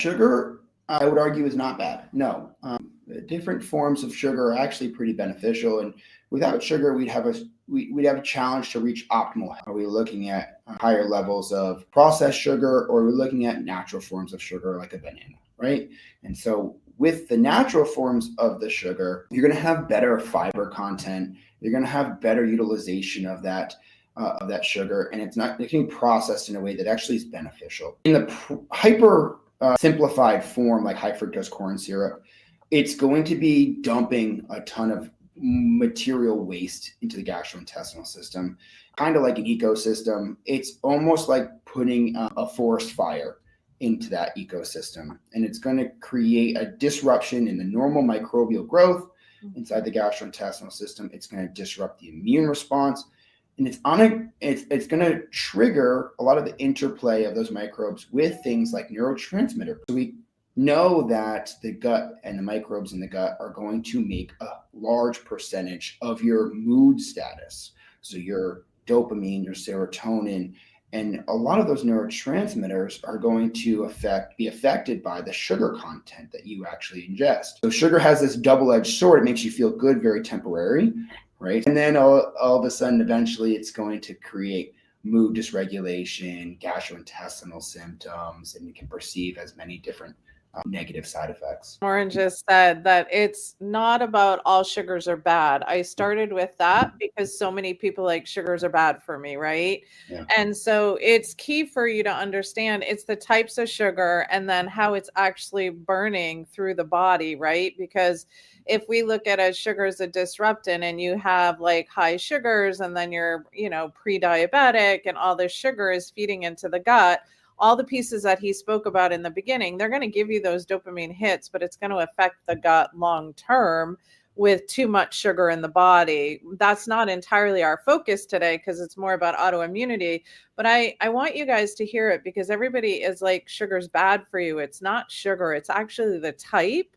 Sugar, I would argue, is not bad. No, different forms of sugar are actually pretty beneficial. And without sugar, we'd have a challenge to reach optimal health. Are we looking at higher levels of processed sugar, or are we looking at natural forms of sugar like a banana, right? And so with the natural forms of the sugar, you're going to have better fiber content. You're going to have better utilization of that sugar, and it's getting processed in a way that actually is beneficial. In the hyper simplified form, like high fructose corn syrup, it's going to be dumping a ton of material waste into the gastrointestinal system, kind of like an ecosystem. It's almost like putting a forest fire into that ecosystem, and it's going to create a disruption in the normal microbial growth inside the gastrointestinal system. It's going to disrupt the immune response, and it's going to trigger a lot of the interplay of those microbes with things like neurotransmitters. So we know that the gut and the microbes in the gut are going to make a large percentage of your mood status. So your dopamine, your serotonin, and a lot of those neurotransmitters are going to be affected by the sugar content that you actually ingest. So sugar has this double-edged sword. It makes you feel good, very temporary, right? And then all of a sudden, eventually, it's going to create mood dysregulation, gastrointestinal symptoms, and you can perceive as many different negative side effects. Lauren just said that it's not about all sugars are bad. I started with that because so many people like sugars are bad for me, right? Yeah. And so it's key for you to understand it's the types of sugar and then how it's actually burning through the body, right? Because if we look at a sugar as a disruptant and you have like high sugars and then you're, pre-diabetic and all this sugar is feeding into the gut, all the pieces that he spoke about in the beginning, they're going to give you those dopamine hits, but it's going to affect the gut long term with too much sugar in the body. That's not entirely our focus today because it's more about autoimmunity. But I want you guys to hear it because everybody is like, sugar's bad for you. It's not sugar. It's actually the type